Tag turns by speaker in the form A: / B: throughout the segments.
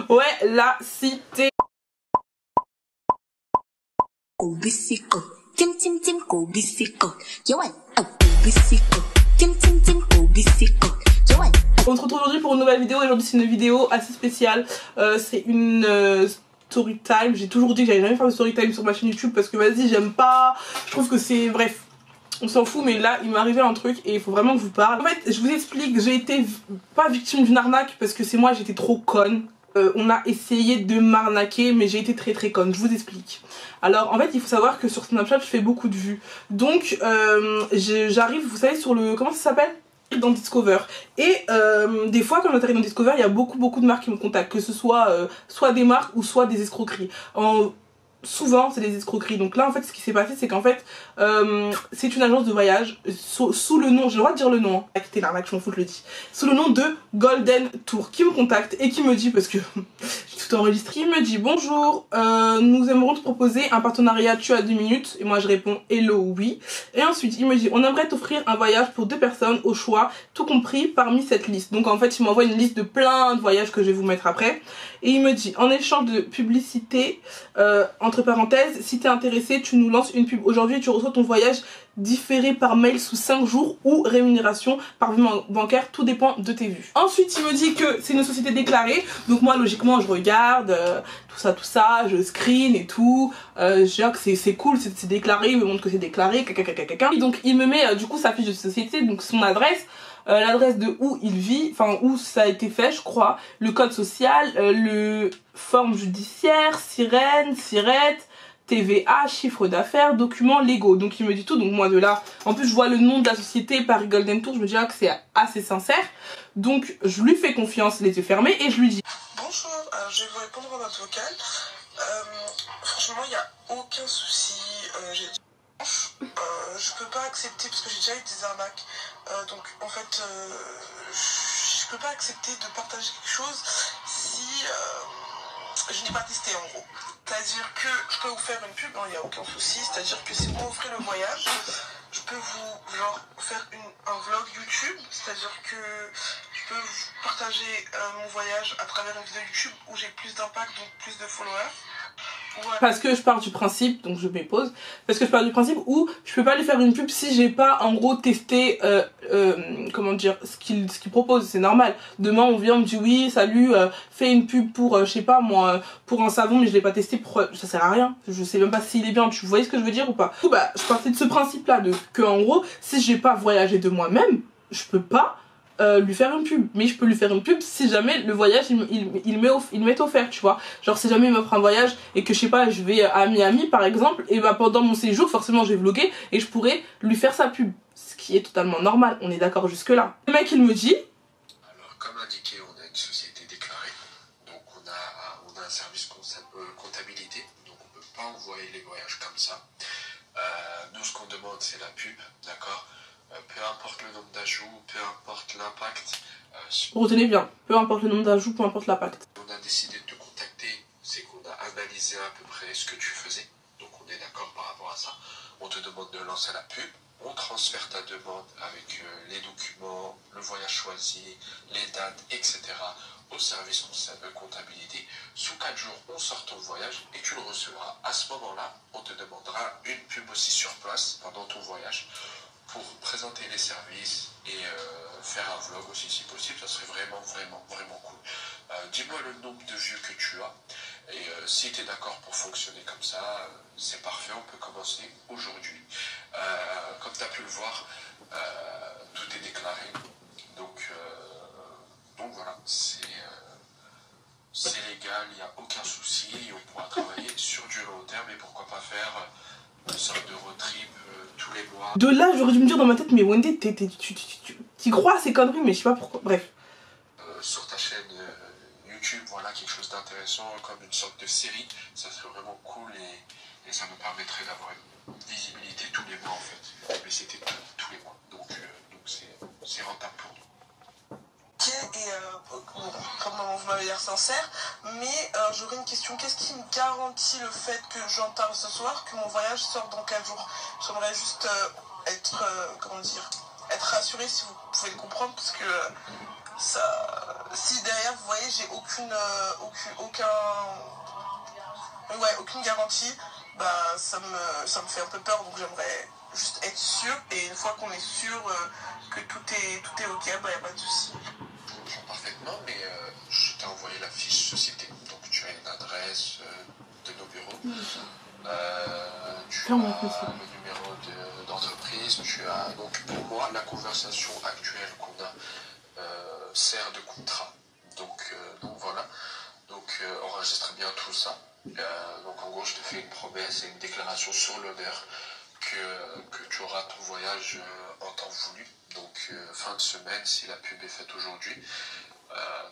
A: Ouais, la cité. On se retrouve aujourd'hui pour une nouvelle vidéo. Aujourd'hui c'est une vidéo assez spéciale. C'est une story time. J'ai toujours dit que j'allais jamais faire de story time sur ma chaîne YouTube parce que vas-y, j'aime pas. Je trouve que c'est... Bref, on s'en fout, mais là il m'est arrivé un truc et il faut vraiment que je vous parle. En fait, je vous explique, j'ai été pas victime d'une arnaque parce que c'est moi, j'étais trop conne. On a essayé de m'arnaquer, mais j'ai été très conne. Je vous explique. Alors en fait, il faut savoir que sur Snapchat je fais beaucoup de vues. Donc j'arrive, vous savez, sur le... Comment ça s'appelle ? Dans Discover. Et des fois quand j'arrive dans Discover, il y a beaucoup de marques qui me contactent, que ce soit soit des marques ou soit des escroqueries. Souvent c'est des escroqueries. Donc là en fait ce qui s'est passé, c'est qu'en fait c'est une agence de voyage sous le nom, j'ai le droit de dire le nom, hein. Quittez l'arnaque, je m'en fous, je le dis, sous le nom de Golden Tour, qui me contacte et qui me dit, parce que j'ai tout enregistré, il me dit: bonjour, nous aimerons te proposer un partenariat, tu as 2 minutes. Et moi je réponds hello, oui. Et ensuite il me dit: on aimerait t'offrir un voyage pour 2 personnes au choix, tout compris parmi cette liste. Donc en fait il m'envoie une liste de plein de voyages que je vais vous mettre après. Et il me dit: en échange de publicité, entre parenthèses, si t'es intéressé, tu nous lances une pub aujourd'hui, tu reçois ton voyage différé par mail sous 5 jours ou rémunération par virement bancaire, tout dépend de tes vues. Ensuite il me dit que c'est une société déclarée, donc moi logiquement je regarde tout ça, je screen et tout, je dis que c'est cool, c'est déclaré, il me montre que c'est déclaré, et donc il me met du coup sa fiche de société, donc son adresse, l'adresse de où il vit, enfin où ça a été fait je crois, le code social, le forme judiciaire, sirène, sirette, TVA, chiffre d'affaires, documents légaux. Donc il me dit tout, donc moi de là, en plus je vois le nom de la société, Paris Golden Tour, je me dis que c'est assez sincère. Donc je lui fais confiance, les yeux fermés, et je lui dis:
B: bonjour, je vais vous répondre à votre vocal. Franchement il n'y a aucun souci, je peux pas accepter parce que j'ai déjà eu des arnaques, donc en fait je peux pas accepter de partager quelque chose si je n'ai pas testé en gros. C'est-à-dire que je peux vous faire une pub, il n'y a aucun souci, c'est-à-dire que si vous m'offrez le voyage, je peux vous faire un vlog YouTube, c'est-à-dire que je peux vous partager mon voyage à travers une vidéo YouTube où j'ai plus d'impact, donc plus de followers. Ouais.
A: Parce que je pars du principe, donc je mets pause, parce que je pars du principe où je peux pas lui faire une pub si j'ai pas en gros testé comment dire, ce qu'il propose. C'est normal, demain on vient, on me dit: oui salut, fais une pub pour je sais pas moi, pour un savon, mais je l'ai pas testé, ça sert à rien, je sais même pas s'il est bien. Tu voyez ce que je veux dire ou pas? Du coup, bah je partais de ce principe là, de que en gros si j'ai pas voyagé de moi-même, je peux pas lui faire une pub. Mais je peux lui faire une pub si jamais le voyage il m'est offert, tu vois. Genre si jamais il m'offre un voyage et que je sais pas, je vais à Miami par exemple, et bah pendant mon séjour forcément je vais vlogger et je pourrais lui faire sa pub, ce qui est totalement normal, on est d'accord jusque là. Le mec il me dit:
C: alors comme indiqué, on a une société déclarée, donc on a un service comptabilité, donc on peut pas envoyer les voyages comme ça. Nous ce qu'on demande c'est la pub, d'accord. Peu importe le nombre d'ajouts, peu importe l'impact.
A: Retenez bien, peu importe le nombre d'ajouts, peu importe l'impact.
C: On a décidé de te contacter, c'est qu'on a analysé à peu près ce que tu faisais, donc on est d'accord par rapport à ça. On te demande de lancer la pub, on transfère ta demande avec les documents, le voyage choisi, les dates, etc. au service comptabilité. Sous 4 jours, on sort ton voyage et tu le recevras. À ce moment-là, on te demandera une pub aussi sur place pendant ton voyage, pour présenter les services et faire un vlog aussi si possible. Ça serait vraiment cool. Dis-moi le nombre de vues que tu as et si tu es d'accord pour fonctionner comme ça, c'est parfait, on peut commencer aujourd'hui. Comme tu as pu le voir, tout est déclaré, donc voilà, c'est légal, il n'y a aucun souci, on pourra travailler sur du long terme et pourquoi pas faire une sorte de road trip tous les mois.
A: De là j'aurais dû me dire dans ma tête: mais Wendy, tu crois à ces conneries, mais je sais pas pourquoi, bref.
C: Sur ta chaîne YouTube, voilà, quelque chose d'intéressant comme une sorte de série, ça serait vraiment cool et ça me permettrait d'avoir une visibilité tous les mois en fait. Mais c'était tous les mois, donc c'est rentable pour nous.
B: Et comme vous m'avez l'air sincère, mais j'aurais une question: qu'est-ce qui me garantit le fait que j'en parle ce soir, que mon voyage sort dans 4 jours? J'aimerais juste être, comment dire, être rassurée, si vous pouvez le comprendre, parce que ça si derrière, vous voyez, j'ai aucune garantie, bah, ça me fait un peu peur, donc j'aimerais juste être sûr. Et une fois qu'on est sûr que tout est ok, bah, y a pas de souci.
C: Je comprends parfaitement, mais je t'ai envoyé la fiche société. Donc tu as une adresse de nos bureaux. Tu as le numéro d'entreprise. Tu as donc pour moi la conversation actuelle qu'on a sert de contrat. Donc voilà. Donc enregistre bien tout ça. Donc en gros je te fais une promesse et une déclaration sur l'honneur que tu auras ton voyage en temps voulu. Donc fin de semaine, si la pub est faite aujourd'hui,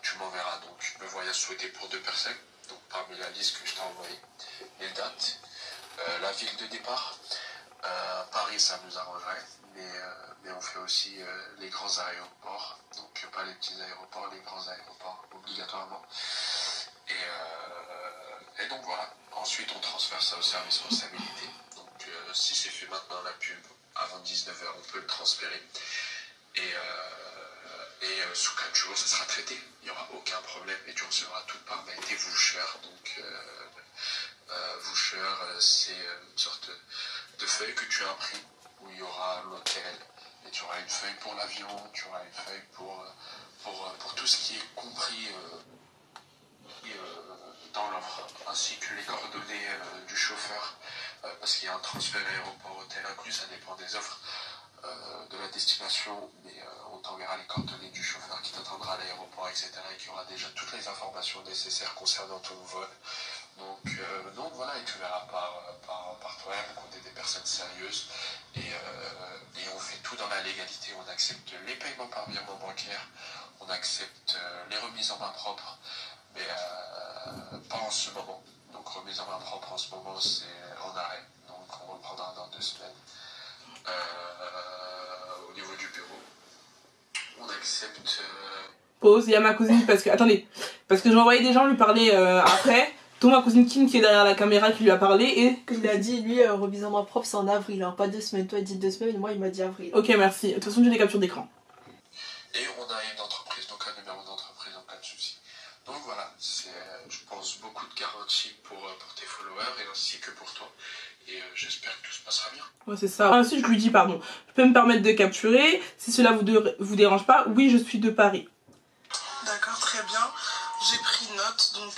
C: tu m'enverras donc le voyage souhaité pour 2 personnes. Donc parmi la liste que je t'ai envoyée, les dates, la ville de départ. Paris, ça nous arrangerait, mais on fait aussi les grands aéroports, donc pas les petits aéroports, les grands aéroports obligatoirement. Et donc voilà. Ensuite, on transfère ça au service responsabilité. Donc si c'est fait maintenant la pub avant 19h, on peut le transférer. Et sous 4 jours, ça sera traité. Il n'y aura aucun problème et tu recevras tout par mail tes vouchers. Donc voucher, c'est une sorte de feuille que tu imprimes où il y aura l'hôtel et tu auras une feuille pour l'avion, tu auras une feuille pour tout ce qui est compris dans l'offre, ainsi que les coordonnées du chauffeur, parce qu'il y a un transfert aéroport-hôtel inclus, ça dépend des offres de la destination, mais on t'enverra les coordonnées du chauffeur qui t'attendra à l'aéroport, etc. et qui aura déjà toutes les informations nécessaires concernant ton vol. Donc voilà, et tu verras par toi-même qu'on est des personnes sérieuses et on fait tout dans la légalité. On accepte les paiements par virement bancaire, on accepte les remises en main propre, mais pas en ce moment. Donc remise en main propre en ce moment, c'est en arrêt, donc on reprendra dans 2 semaines. Au niveau du bureau, on accepte...
A: Pause, il y a ma cousine parce que... Attendez, parce que j'ai envoyé des gens lui parler après. Dont ma cousine Kim qui est derrière la caméra qui lui a parlé et...
D: Il a dit, lui, remise en main propre c'est en avril, hein, pas 2 semaines. Toi il dit 2 semaines, moi il m'a dit avril.
A: Ok, merci. De toute façon j'ai des captures d'écran.
C: Et on a une entreprise, donc un numéro d'entreprise en cas de souci. Donc voilà, c'est, je pense, beaucoup de garanties pour tes followers et ainsi que pour toi. Et j'espère que tout se passera bien.
A: Ouais, c'est ça. Ensuite, je lui dis, pardon, je peux me permettre de capturer. Si cela vous dérange pas, oui, je suis de Paris.
B: D'accord, très bien. J'ai pris note, donc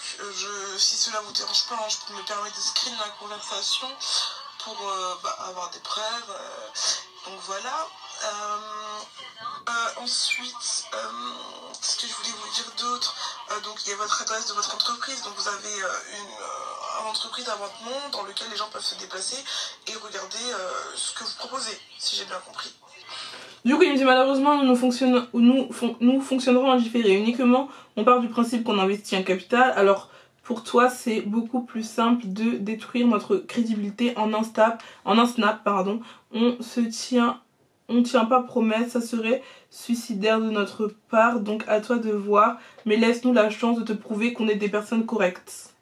B: si cela vous dérange pas, je peux me permettre de screen la conversation pour avoir des preuves. Donc voilà. Ensuite, ce que je voulais vous dire d'autre, donc il y a votre adresse de votre entreprise, donc vous avez une entreprise à votre nom dans lequel les gens peuvent se déplacer et regarder ce que vous proposez, si j'ai bien compris.
A: Du coup, il me dit malheureusement, nous fonctionnerons en différé. Uniquement, on part du principe qu'on investit un capital. Alors, pour toi, c'est beaucoup plus simple de détruire notre crédibilité en un snap. On tient pas promesse, ça serait suicidaire de notre part. Donc, à toi de voir. Mais laisse-nous la chance de te prouver qu'on est des personnes correctes.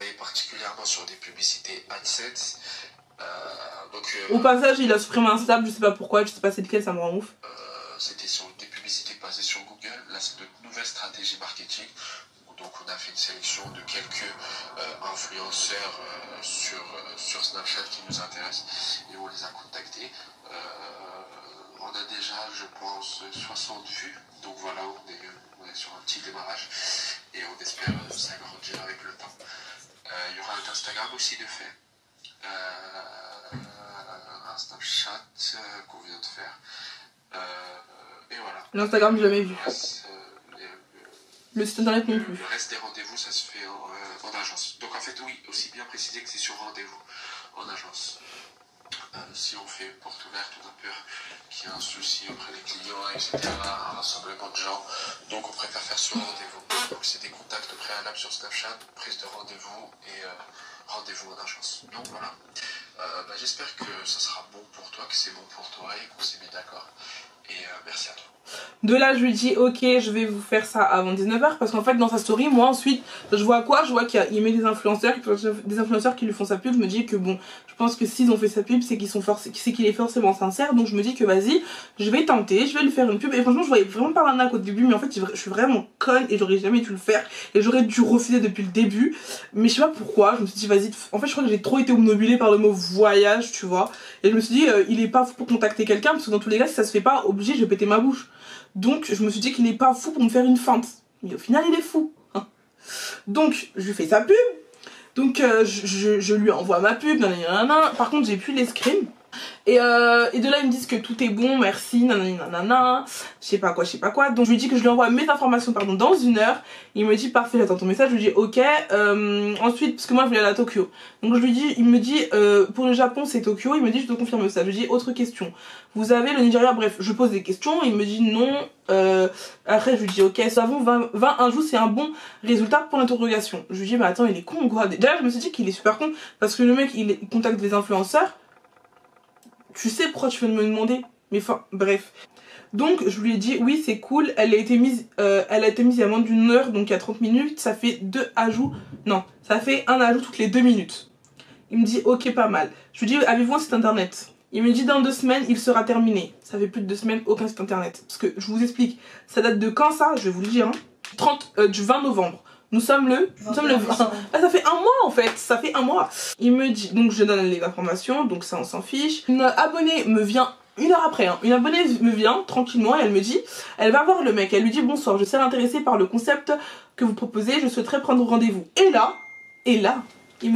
C: Et particulièrement sur des publicités AdSense.
A: Au passage, il a supprimé un snap, je sais pas pourquoi, je sais pas c'est lequel, ça me rend ouf.
C: C'était sur des publicités basées sur Google. Là, c'est de nouvelles stratégies marketing. Donc, on a fait une sélection de quelques influenceurs sur Snapchat qui nous intéressent et on les a contactés. On a déjà, je pense, 60 vues. Donc voilà, on est sur un petit démarrage et on espère s'agrandir avec le temps. Il y aura un Instagram aussi de fait. Un Snapchat qu'on vient de faire. Et voilà.
A: L'Instagram, j'ai jamais vu. Le site internet non plus.
C: Le reste des rendez-vous, ça se fait en agence. Donc en fait, oui, aussi bien préciser que c'est sur rendez-vous en agence. Si on fait porte ouverte, on a peur qu'il y ait un souci auprès des clients, etc., un rassemblement de gens. Donc on préfère faire sur rendez-vous. Donc c'est des contacts préalables sur Snapchat, prise de rendez-vous et rendez-vous en agence. Donc voilà. J'espère que ça sera bon pour toi, que c'est bon pour toi et qu'on s'est mis d'accord. Et merci à toi.
A: De là, je lui dis ok, je vais vous faire ça avant 19h parce qu'en fait, dans sa story, moi ensuite, je vois quoi? Je vois qu'il met des influenceurs qui lui font sa pub. Je me dis que bon, je pense que s'ils ont fait sa pub, c'est qu'il est forcément sincère. Donc je me dis que vas-y, je vais tenter, je vais lui faire une pub. Et franchement, je voyais vraiment pas l'arnaque au début, mais en fait, je suis vraiment conne et j'aurais jamais dû le faire. Et j'aurais dû refuser depuis le début. Mais je sais pas pourquoi, je me suis dit vas-y. En fait, je crois que j'ai trop été obnubilée par le mot voyage, tu vois. Et je me suis dit, il est pas fou pour contacter quelqu'un parce que dans tous les cas, si ça se fait pas, obligé, je vais péter ma bouche. Donc je me suis dit qu'il est pas fou pour me faire une feinte. Mais au final il est fou. Hein. Donc je lui fais sa pub. Donc je lui envoie ma pub. Nanana. Par contre j'ai plus les screens. Et de là ils me disent que tout est bon, merci, nanana, je sais pas quoi. Donc je lui dis que je lui envoie mes informations dans 1 heure. Il me dit parfait, j'attends ton message. Je lui dis ok. Ensuite, parce que moi je voulais aller à Tokyo. Donc je lui dis, il me dit pour le Japon c'est Tokyo. Il me dit je te confirme ça. Je lui dis autre question. Vous avez le Nigeria, bref, je pose des questions. Il me dit non. Après je lui dis ok, savons 21 jours c'est un bon résultat pour l'interrogation. Je lui dis mais attends il est con ou quoi? Déjà je me suis dit qu'il est super con parce que le mec il contacte des influenceurs. Tu sais pourquoi tu viens de me demander? Mais enfin, bref. Donc, je lui ai dit, oui, c'est cool. Elle a été mise il y a moins d'1 heure, donc il y a 30 minutes. Ça fait 2 ajouts. Non, ça fait un ajout toutes les 2 minutes. Il me dit, ok, pas mal. Je lui dis, avez-vous un site internet? Il me dit, dans 2 semaines, il sera terminé. Ça fait plus de 2 semaines, aucun site internet. Parce que, je vous explique, ça date de quand ça? Je vais vous le dire, hein. Du 20 novembre. Nous sommes le 20. Ah, ça fait un mois en fait, ça fait un mois. Il me dit, donc je donne les informations, donc ça on s'en fiche. Une abonnée me vient 1 heure après, hein. Une abonnée me vient tranquillement et elle me dit, elle va voir le mec, elle lui dit bonsoir, je suis intéressée par le concept que vous proposez, je souhaiterais prendre rendez-vous. Et là, il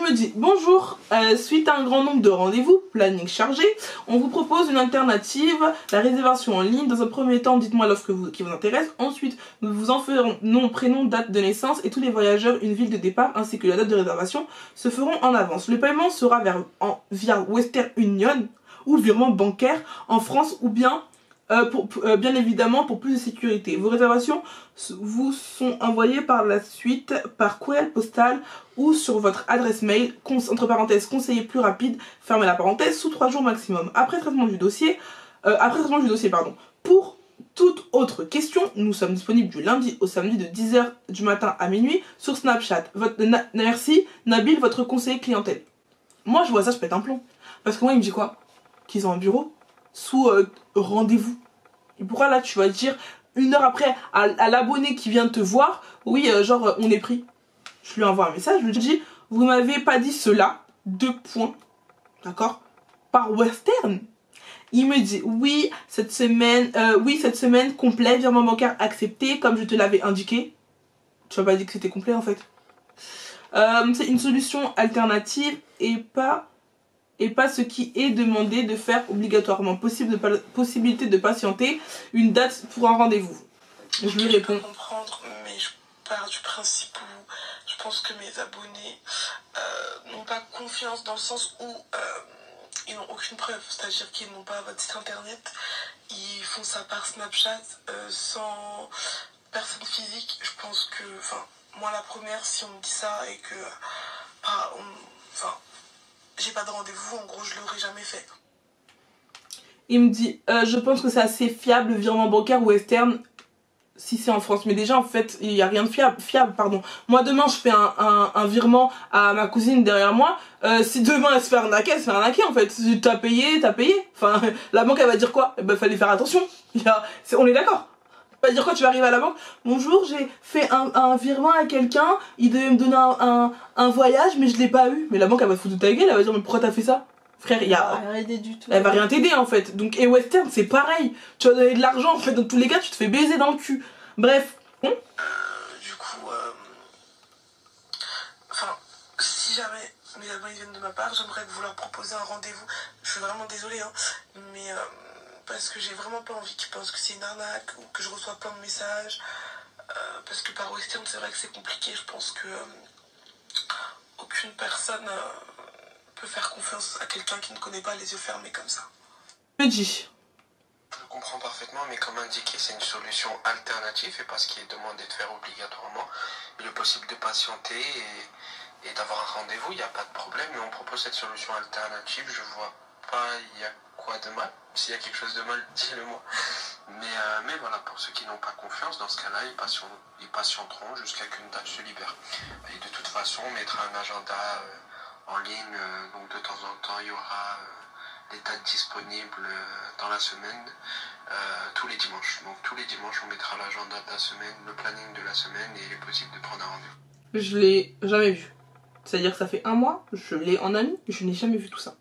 A: me dit, bonjour, suite à un grand nombre de rendez-vous, planning chargé, on vous propose une alternative, la réservation en ligne. Dans un premier temps, dites-moi l'offre qui vous intéresse. Ensuite, nous vous en ferons nom, prénom, date de naissance et tous les voyageurs, une ville de départ ainsi que la date de réservation se feront en avance. Le paiement sera via Western Union ou virement bancaire en France ou bien bien évidemment pour plus de sécurité. Vos réservations vous sont envoyées par la suite par courriel postal ou sur votre adresse mail, entre parenthèses conseiller plus rapide, fermez la parenthèse, sous 3 jours maximum. Après traitement du dossier, Pour toute autre question, nous sommes disponibles du lundi au samedi de 10h du matin à minuit sur Snapchat. Merci Nabil, votre conseiller clientèle. Moi je vois ça, je pète un plomb. Parce que moi il me dit quoi? Qu'ils ont un bureau sous rendez-vous. Et pourquoi là tu vas dire 1 heure après à l'abonné qui vient te voir, oui genre on est pris. Je lui envoie un message, je lui dis vous m'avez pas dit cela, 2 points, d'accord, par Western. Il me dit oui cette semaine complet, virement bancaire accepté comme je te l'avais indiqué. Tu m'as pas dit que c'était complet en fait. C'est une solution alternative et pas ce qui est demandé de faire obligatoirement. Possibilité de patienter une date pour un rendez-vous. Je lui réponds.
B: Je peux comprendre, mais je pars du principe où je pense que mes abonnés n'ont pas confiance dans le sens où ils n'ont aucune preuve. C'est-à-dire qu'ils n'ont pas votre site internet, ils font ça par Snapchat sans personne physique. Je pense que, moi la première, si on me dit ça et que, j'ai pas de rendez-vous, en gros je l'aurais jamais fait.
A: Il me dit, je pense que c'est assez fiable, virement bancaire ou Western, si c'est en France. Mais déjà, en fait, il n'y a rien de fiable, pardon. Moi, demain, je fais un virement à ma cousine derrière moi. Si demain, elle se fait arnaquer, en fait. Si t'as payé. Enfin, la banque, elle va dire quoi? Eh ben, fallait faire attention. On est d'accord. Pas dire quoi, tu vas arriver à la banque. Bonjour, j'ai fait un virement à quelqu'un. Il devait me donner un voyage, mais je l'ai pas eu. Mais la banque, elle va foutre de ta gueule. Elle va dire, mais pourquoi t'as fait ça? Frère,
D: elle va rien aider du tout.
A: Elle va rien t'aider en fait. Donc, et Western, c'est pareil. Tu vas donner de l'argent en fait. Dans tous les cas, tu te fais baiser dans le cul. Bref.
B: Du coup, si jamais mes abonnés viennent de ma part, j'aimerais vous leur proposer un rendez-vous. Je suis vraiment désolée, hein, mais parce que j'ai vraiment pas envie qu'ils pensent que c'est une arnaque ou que je reçois plein de messages. Parce que par Western, c'est vrai que c'est compliqué. Je pense que aucune personne peut faire confiance à quelqu'un qui ne connaît pas les yeux fermés comme ça.
A: Je dis.
C: Je comprends parfaitement, mais comme indiqué, c'est une solution alternative et pas ce qui est demandé de faire obligatoirement. Il est possible de patienter et d'avoir un rendez-vous, il n'y a pas de problème, mais on propose cette solution alternative, je vois pas il y a quoi de mal. S'il y a quelque chose de mal, dis-le moi. Mais voilà, pour ceux qui n'ont pas confiance, dans ce cas-là, ils patienteront jusqu'à qu'une date se libère. Et de toute façon, on mettra un agenda en ligne, donc de temps en temps, il y aura des dates disponibles dans la semaine, tous les dimanches. Donc tous les dimanches, on mettra l'agenda de la semaine, le planning de la semaine, et il est possible de prendre un rendez-vous.
A: Je l'ai jamais vu. C'est-à-dire que ça fait 1 mois, je l'ai en ami, je n'ai jamais vu tout ça.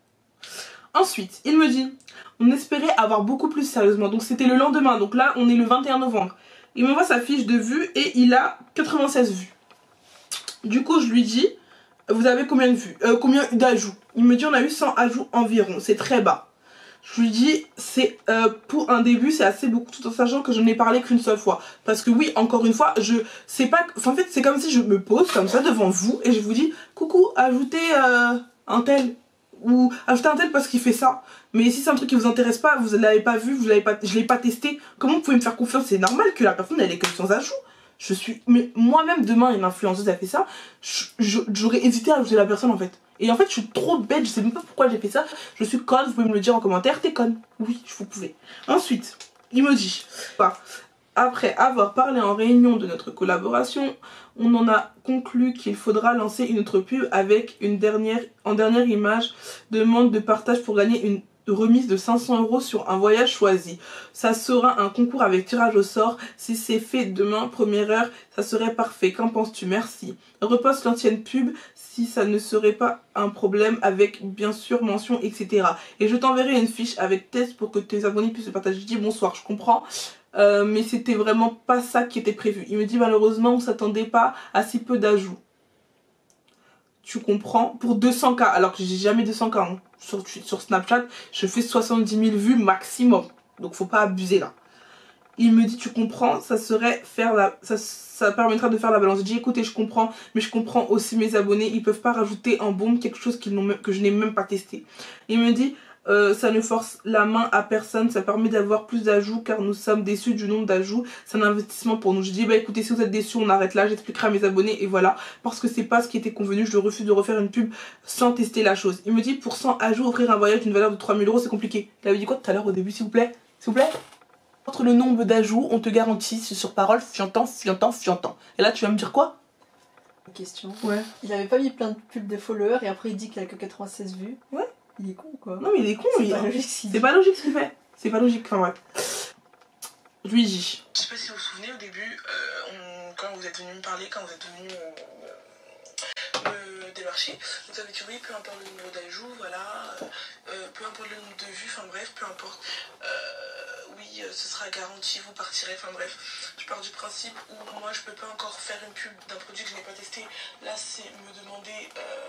A: Ensuite, il me dit, on espérait avoir beaucoup plus sérieusement. Donc c'était le lendemain, donc là on est le 21 novembre. Il m'envoie sa fiche de vues et il a 96 vues. Du coup je lui dis, vous avez combien de vues, combien d'ajouts? Il me dit on a eu 100 ajouts environ, c'est très bas. Je lui dis, c'est pour un début c'est assez beaucoup, tout en sachant que je n'ai parlé qu'une seule fois. Parce que oui, encore une fois, je sais pas, en fait c'est comme si je me pose comme ça devant vous et je vous dis, coucou, ajoutez un tel. Ou ajoutez un tel parce qu'il fait ça. Mais si c'est un truc qui vous intéresse pas, vous l'avez pas vu, je l'ai pas testé, comment vous pouvez me faire confiance? C'est normal que la personne elle ait que 100 ajouts. Je suis, mais moi-même demain une influenceuse a fait ça, j'aurais hésité à ajouter la personne en fait. Et en fait je suis trop bête, je sais même pas pourquoi j'ai fait ça. Je suis conne, vous pouvez me le dire en commentaire, t'es conne. Oui, vous pouvez. Ensuite, il me dit, après avoir parlé en réunion de notre collaboration, on en a conclu qu'il faudra lancer une autre pub avec en dernière image, demande de partage pour gagner une remise de 500 € sur un voyage choisi. Ça sera un concours avec tirage au sort. Si c'est fait demain, première heure, ça serait parfait. Qu'en penses-tu? Merci. Reposte l'ancienne pub si ça ne serait pas un problème avec bien sûr mention etc. Et je t'enverrai une fiche avec test pour que tes abonnés puissent le partager. Je dis bonsoir, je comprends. Mais c'était vraiment pas ça qui était prévu. Il me dit malheureusement on s'attendait pas à si peu d'ajouts. Tu comprends? Pour 200 000, alors que j'ai jamais 200 000 hein. Sur Snapchat, je fais 70 000 vues maximum. Donc faut pas abuser là. Il me dit tu comprends, ça serait ça permettra de faire la balance. J'ai dit écoutez je comprends, mais je comprends aussi mes abonnés, ils peuvent pas rajouter en bombe quelque chose que je n'ai même pas testé. Il me dit ça ne force la main à personne, ça permet d'avoir plus d'ajouts car nous sommes déçus du nombre d'ajouts, c'est un investissement pour nous. Je dis bah écoutez si vous êtes déçus on arrête là, j'expliquerai à mes abonnés et voilà, parce que c'est pas ce qui était convenu, je refuse de refaire une pub sans tester la chose. Il me dit pour 100 ajouts offrir un voyage d'une valeur de 3 000 € c'est compliqué. Il avait dit quoi tout à l'heure au début s'il vous plaît? S'il vous plaît? Entre le nombre d'ajouts, on te garantit sur parole, fiantant. Et là tu vas me dire quoi?
D: Question.
A: Ouais.
D: Il avait pas mis plein de pubs de followers et après il dit qu'il a que 96 vues.
A: Ouais.
D: Il est con quoi.
A: Non mais il est con,
D: c'est pas logique.
A: C'est pas logique ce qu'il fait. C'est pas logique, enfin bref. Je lui dis.
B: Je sais pas si vous vous souvenez au début, quand vous êtes venu me parler, quand vous êtes venu me démarcher, vous avez dit oui, peu importe le nombre d'ajouts, voilà, peu importe le nombre de vues, enfin bref, peu importe. Oui, ce sera garanti, vous partirez, enfin bref. Je pars du principe où moi je peux pas encore faire une pub d'un produit que je n'ai pas testé. Là c'est me demander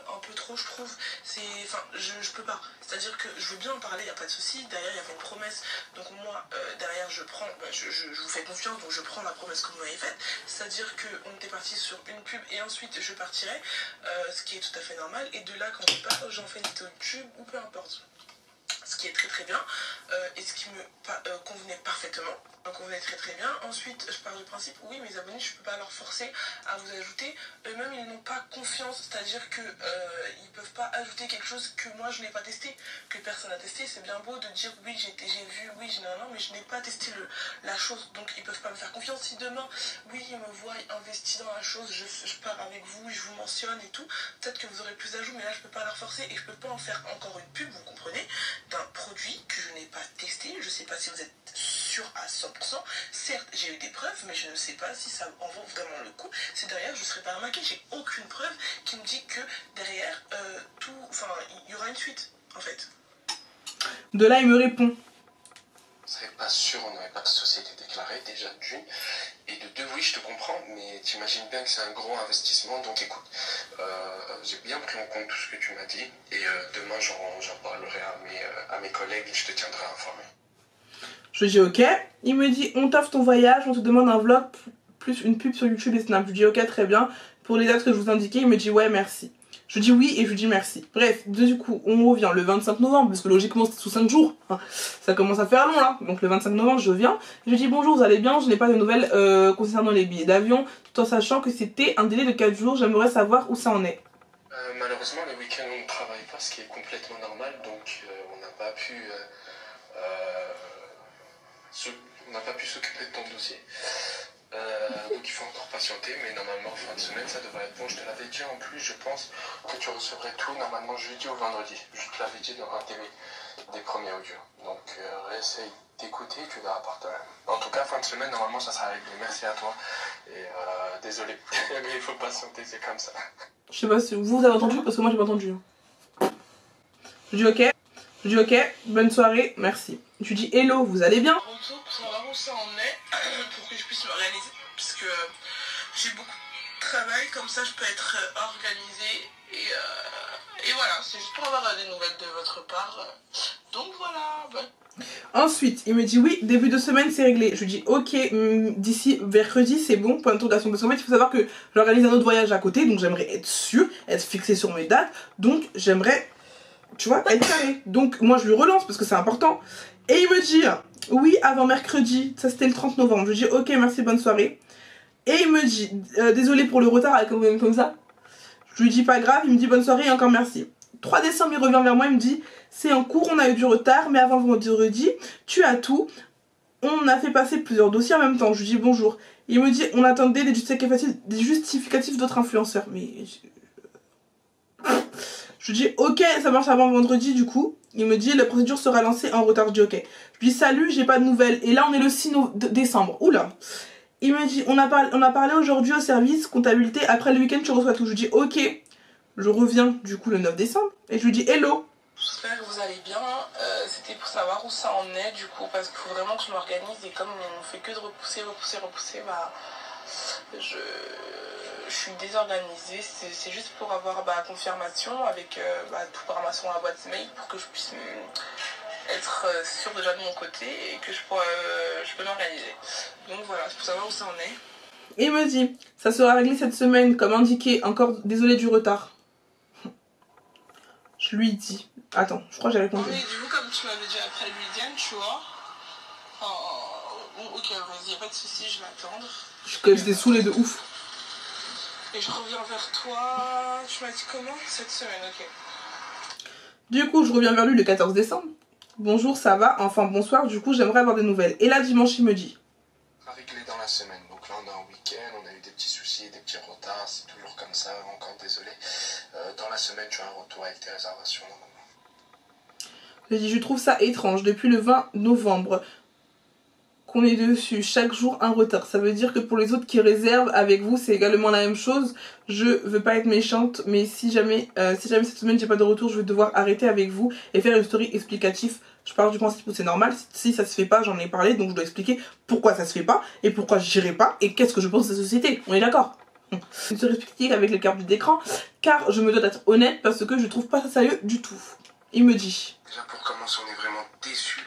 B: un peu trop je trouve. Enfin je peux pas. C'est-à-dire que je veux bien en parler, il n'y a pas de souci. Derrière il y avait une promesse. Donc moi derrière je prends, je vous fais confiance, donc je prends la promesse que vous m'avez faite. C'est-à-dire qu'on était parti sur une pub et ensuite je partirai. Ce qui est tout à fait normal. Et de là quand je pars, j'en fais une vidéo YouTube ou peu importe. Ce qui est très très bien et ce qui me convenait parfaitement. Me convenait très très bien. Ensuite, je pars du principe, oui, mes abonnés, je ne peux pas leur forcer à vous ajouter. Eux-mêmes, ils n'ont pas confiance, c'est-à-dire que ils peuvent pas ajouter quelque chose que moi je n'ai pas testé, que personne n'a testé. C'est bien beau de dire oui, j'ai vu, oui, mais je n'ai pas testé la chose, donc ils peuvent pas me faire confiance. Si demain, oui, ils me voient investi dans la chose, je pars avec vous, je vous mentionne et tout, peut-être que vous aurez plus d'ajouts, mais là je peux pas leur forcer et je peux pas en faire encore une pub, vous comprenez, d'un produit que je n'ai pas testé. Je sais pas si vous êtes sûr à 100%. Certes, j'ai eu des preuves, mais je ne sais pas si ça en vaut vraiment le coup. Si derrière, je ne serais pas remarquée. J'ai aucune preuve qui me dit que derrière, il y aura une suite, en fait.
A: De là, il me répond.
C: Je serais pas sûr, on n'aurait pas de société déclarée, déjà d'une. Et de deux, oui, je te comprends, mais t'imagines bien que c'est un gros investissement. Donc écoute, j'ai bien pris en compte tout ce que tu m'as dit. Et demain, j'en parlerai à mes collègues et je te tiendrai informé.
A: Je dis ok. Il me dit on t'offre ton voyage, on te demande un vlog plus une pub sur YouTube et Snap. Je dis ok, très bien. Pour les dates que je vous indiquais, il me dit ouais, merci. Je dis oui et je lui dis merci. Bref, du coup, on revient le 25 novembre, parce que logiquement c'est sous 5 jours. Ça commence à faire long là. Donc le 25 novembre, je viens. Je lui dis bonjour, vous allez bien? Je n'ai pas de nouvelles concernant les billets d'avion, tout en sachant que c'était un délai de 4 jours. J'aimerais savoir où ça en est.
C: Malheureusement, les week-ends on ne travaille pas, ce qui est complètement normal. Donc on n'a pas pu On n'a pas pu s'occuper de ton dossier. Donc il faut encore patienter, mais normalement fin de semaine ça devrait être bon. Je te l'avais dit en plus, je pense que tu recevrais tout normalement jeudi ou vendredi. Je te l'avais dit dans un des premiers audios. Donc réessaye d'écouter, tu verras par toi-même. En tout cas fin de semaine normalement ça sera réglé. Merci à toi et désolé, mais il faut patienter, c'est comme ça.
A: Je sais pas si vous avez entendu parce que moi j'ai pas entendu. Je dis ok. Je dis ok, bonne soirée, merci. Je dis hello, vous allez bien?
B: Retour pour savoir où ça en est, pour que je puisse m'organiser, puisque j'ai beaucoup de travail, comme ça je peux être organisée, et voilà, c'est juste pour avoir des nouvelles de votre part, donc voilà.
A: Ensuite, il me dit oui, début de semaine c'est réglé. Je lui dis ok, d'ici mercredi c'est bon, point d'interrogation. Parce qu'en fait il faut savoir que j'organise un autre voyage à côté, donc j'aimerais être sûre, être fixée sur mes dates, donc j'aimerais... Tu vois, être carré. Donc moi je lui relance parce que c'est important. Et il me dit oui avant mercredi. Ça c'était le 30 novembre. Je lui dis ok merci bonne soirée. Et il me dit désolé pour le retard comme ça. Je lui dis pas grave. Il me dit bonne soirée et encore merci. 3 décembre il revient vers moi. Il me dit c'est en cours, on a eu du retard. Mais avant vendredi tu as tout. On a fait passer plusieurs dossiers en même temps. Je lui dis bonjour. Il me dit on attendait des justificatifs d'autres influenceurs. Mais... Je lui dis ok ça marche avant vendredi du coup. Il me dit la procédure sera lancée en retard. Je dis ok. Je lui dis salut j'ai pas de nouvelles. Et là on est le 6 décembre. Oula. Il me dit on a parlé aujourd'hui au service comptabilité. Après le week-end tu reçois tout. Je lui dis ok. Je reviens du coup le 9 décembre. Et je lui dis hello.
B: J'espère que vous allez bien. C'était pour savoir où ça en est du coup. Parce qu'il faut vraiment que je m'organise. Et comme on fait que de repousser, bah... Je suis désorganisée, c'est juste pour avoir confirmation avec tout par dans la boîte mail pour que je puisse être sûre déjà de mon côté et que je peux m'organiser. Donc voilà, c'est pour savoir où ça en est.
A: Il me dit, ça sera réglé cette semaine comme indiqué, encore désolé du retard. Je lui dis, attends, je crois que j'ai répondu.
B: Oui, du coup comme tu m'avais dit après le week-end, tu vois. Ok, vas-y, y'a pas de soucis, je vais attendre.
A: J'étais saoulée de ouf.
B: Et je reviens vers toi, tu m'as dit comment? Cette semaine, ok.
A: Du coup, je reviens vers lui le 14 décembre. Bonjour, ça va? Enfin, bonsoir, du coup, j'aimerais avoir des nouvelles. Et là, dimanche, il me dit.
C: Ça va régler dans la semaine. Donc là, on a un week-end, on a eu des petits soucis, des petits retards, c'est toujours comme ça, encore désolé. Dans la semaine, tu as un retour avec tes réservations, normalement.
A: Je dis, je trouve ça étrange. Depuis le 20 novembre qu'on est dessus, chaque jour un retard. Ça veut dire que pour les autres qui réservent avec vous, c'est également la même chose. Je veux pas être méchante, mais si jamais cette semaine j'ai pas de retour, je vais devoir arrêter avec vous et faire une story explicative. Je pars du principe où c'est normal. Si ça se fait pas, j'en ai parlé, donc je dois expliquer pourquoi ça se fait pas et pourquoi j'irai pas et qu'est-ce que je pense de la société. On est d'accord? Une story explicative avec les cartes d'écran, car je me dois d'être honnête parce que je trouve pas ça sérieux du tout. Il me dit.
C: Déjà pour commencer, on est vraiment déçus.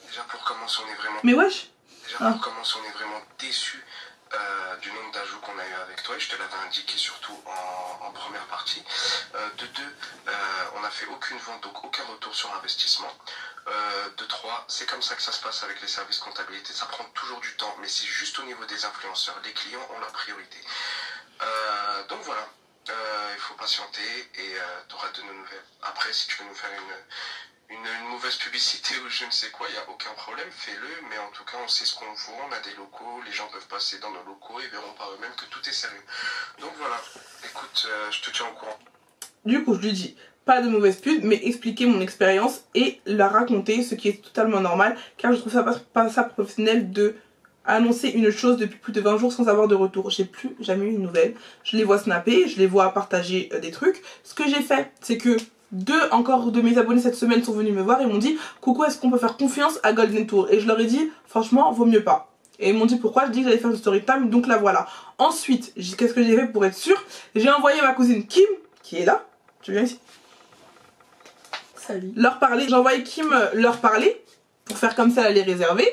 C: Déjà pour commencer, on est vraiment...
A: Mais wesh.
C: Déjà pour commencer, on est vraiment déçus du nombre d'ajouts qu'on a eu avec toi. Et je te l'avais indiqué surtout en première partie. De deux, on n'a fait aucune vente, donc aucun retour sur investissement. De trois, c'est comme ça que ça se passe avec les services comptabilité. Ça prend toujours du temps, mais c'est juste au niveau des influenceurs. Les clients ont la priorité. Donc voilà. Il faut patienter et tu auras de nos nouvelles. Après, si tu veux nous faire une mauvaise publicité ou je ne sais quoi, il n'y a aucun problème, fais-le, mais en tout cas on sait ce qu'on vaut, on a des locaux, les gens peuvent passer dans nos locaux et verront par eux-mêmes que tout est sérieux. Donc voilà, écoute, je te tiens au courant.
A: Du coup je lui dis, pas de mauvaise pub, mais expliquer mon expérience et la raconter, ce qui est totalement normal, car je trouve ça pas ça professionnel de annoncer une chose depuis plus de 20 jours sans avoir de retour. J'ai plus jamais eu une nouvelle, je les vois snapper, je les vois partager des trucs. Ce que j'ai fait, c'est que encore de mes abonnés cette semaine sont venus me voir et m'ont dit coucou, est-ce qu'on peut faire confiance à Golden Tour? Et je leur ai dit franchement vaut mieux pas. Et ils m'ont dit pourquoi? Je dis que j'allais faire une story time, donc la voilà. Ensuite, qu'est-ce que j'ai fait pour être sûre? J'ai envoyé ma cousine Kim, qui est là. Tu viens ici?
D: Salut.
A: Leur parler. J'ai envoyé Kim leur parler pour faire comme ça, elle les réserver.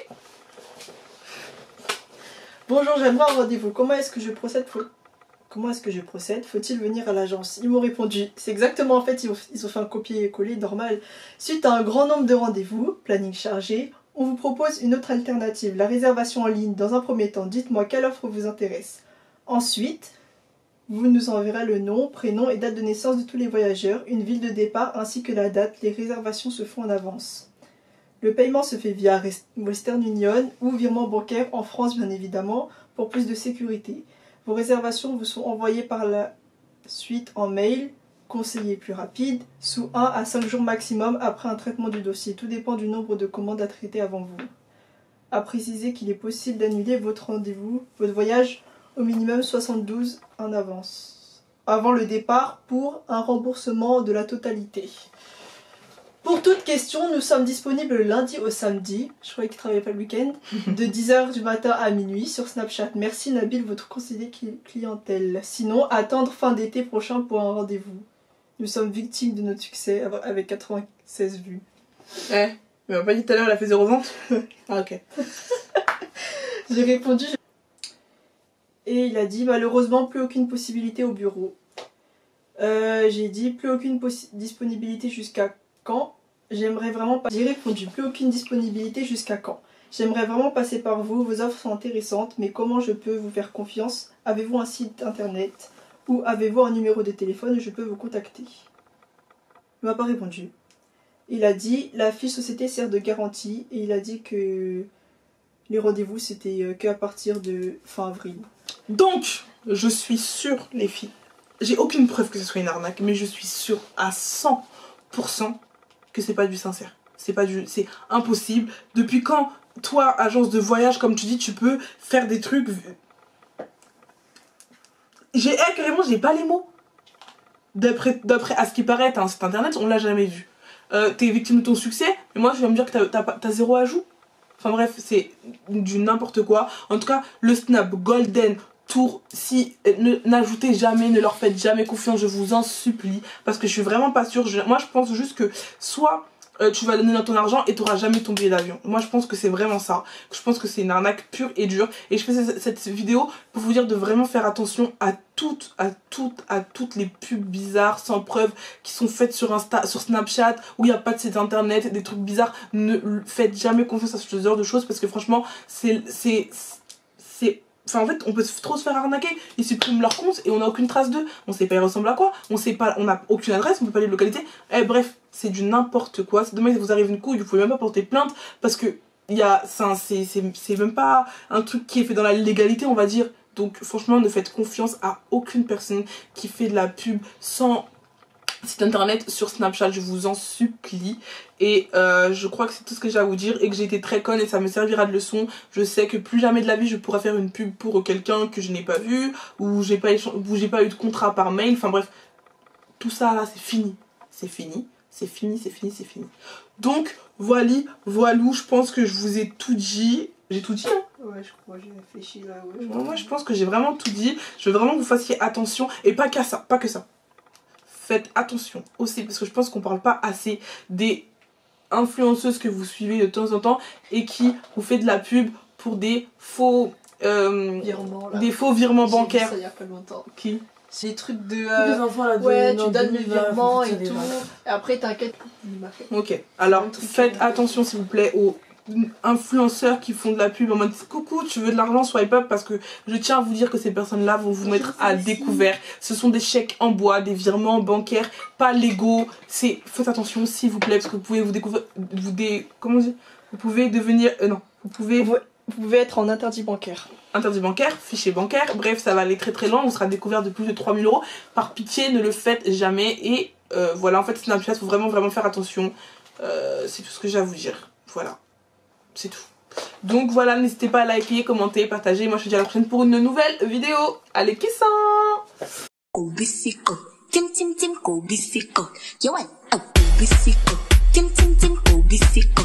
D: Bonjour, j'aimerais un rendez-vous. Comment est-ce que je procède? Faut-il venir à l'agence? Ils m'ont répondu. C'est exactement, en fait, ils ont fait un copier-coller normal. Suite à un grand nombre de rendez-vous, planning chargé, on vous propose une autre alternative, la réservation en ligne. Dans un premier temps, dites-moi quelle offre vous intéresse. Ensuite, vous nous enverrez le nom, prénom et date de naissance de tous les voyageurs, une ville de départ ainsi que la date. Les réservations se font en avance. Le paiement se fait via Western Union ou virement bancaire en France bien évidemment pour plus de sécurité. Vos réservations vous sont envoyées par la suite en mail, conseiller plus rapide, sous 1 à 5 jours maximum après un traitement du dossier. Tout dépend du nombre de commandes à traiter avant vous. À préciser qu'il est possible d'annuler votre rendez-vous, votre voyage au minimum 72 en avance, avant le départ pour un remboursement de la totalité. Pour toute question, nous sommes disponibles le lundi au samedi, je croyais qu'il ne travaillait pas le week-end, de 10h du matin à minuit sur Snapchat. Merci Nabil, votre conseiller clientèle. Sinon, attendre fin d'été prochain pour un rendez-vous. Nous sommes victimes de notre succès avec 96 vues.
A: Mais on m'a pas dit tout à l'heure, elle a fait 0 vente. Ah ok.
D: J'ai répondu. Et il a dit malheureusement plus aucune possibilité au bureau. J'ai dit plus aucune disponibilité jusqu'à quand. J'aimerais vraiment pas. J'ai répondu plus aucune disponibilité jusqu'à quand. J'aimerais vraiment passer par vous. Vos offres sont intéressantes, mais comment je peux vous faire confiance? Avez-vous un site internet ou avez-vous un numéro de téléphone où je peux vous contacter? Il m'a pas répondu. Il a dit la fiche société sert de garantie et il a dit que les rendez-vous c'était qu'à partir de fin avril.
A: Donc, je suis sûre, les filles, j'ai aucune preuve que ce soit une arnaque, mais je suis sûre à 100% que c'est pas du sincère. C'est impossible. Depuis quand, toi, agence de voyage, comme tu dis, tu peux faire des trucs... Carrément, j'ai pas les mots. D'après à ce qui paraît, t'as un site internet, on l'a jamais vu. T'es victime de ton succès, mais moi, je vais me dire que t'as 0 ajout. Enfin bref, c'est du n'importe quoi. En tout cas, le Snap Golden Tour, si n'ajoutez jamais, ne leur faites jamais confiance, je vous en supplie, parce que je suis vraiment pas sûre. Moi je pense juste que soit tu vas donner dans ton argent et tu n'auras jamais ton billet d'avion. Moi je pense que c'est vraiment ça. Je pense que c'est une arnaque pure et dure. Et je fais cette vidéo pour vous dire de vraiment faire attention à toutes les pubs bizarres sans preuve qui sont faites sur Snapchat où il n'y a pas de site internet, des trucs bizarres. Ne faites jamais confiance à ce genre de choses parce que franchement Enfin, en fait, on peut trop se faire arnaquer. Ils suppriment leur compte et on n'a aucune trace d'eux. On sait pas ils ressemblent à quoi. On sait pas, on n'a aucune adresse, on peut pas les localiser. Bref, c'est du n'importe quoi. Si demain il vous arrive une couille, vous pouvez même pas porter plainte parce que c'est même pas un truc qui est fait dans la légalité, on va dire. Donc, franchement, ne faites confiance à aucune personne qui fait de la pub sans site internet sur Snapchat, je vous en supplie. Et je crois que c'est tout ce que j'ai à vous dire et que j'ai été très conne et ça me servira de leçon. Je sais que plus jamais de la vie je pourrai faire une pub pour quelqu'un que je n'ai pas vu ou j'ai pas eu de contrat par mail. Enfin bref, tout ça là c'est fini. C'est fini, c'est fini, c'est fini, c'est fini. Donc voilà, je pense que je vous ai tout dit. J'ai tout dit hein?
D: Ouais, je crois, j'ai réfléchi là. Ouais,
A: moi je pense que j'ai vraiment tout dit. Je veux vraiment que vous fassiez attention et pas que ça, Faites attention aussi parce que je pense qu'on parle pas assez des influenceuses que vous suivez de temps en temps et qui vous fait de la pub pour des faux virements bancaires.
D: Ça il y a pas longtemps.
A: Qui?
D: C'est des trucs de
E: les enfants là,
D: ouais, tu donnes le virement et tout. Et après t'inquiète.
A: Ok, alors faites attention s'il vous plaît aux influenceurs qui font de la pub en mode coucou tu veux de l'argent swipe up parce que je tiens à vous dire que ces personnes là vont vous mettre à découvert. Ce sont des chèques en bois, des virements bancaires pas légaux. Faites attention s'il vous plaît parce que vous pouvez comment on dit, vous pouvez devenir vous pouvez être en interdit bancaire, fichier bancaire, bref ça va aller très très loin, on sera découvert de plus de 3000 €. Par pitié ne le faites jamais. Et voilà, en fait Snapchat faut vraiment faire attention. C'est tout ce que j'ai à vous dire, voilà. C'est tout. Donc voilà, n'hésitez pas à liker, commenter, partager. Moi je vous dis à la prochaine pour une nouvelle vidéo. Allez, kissin!
F: Go bisiko, tim tim tim, go bisiko. Yo, go bisiko, tim tim tim, go bisiko.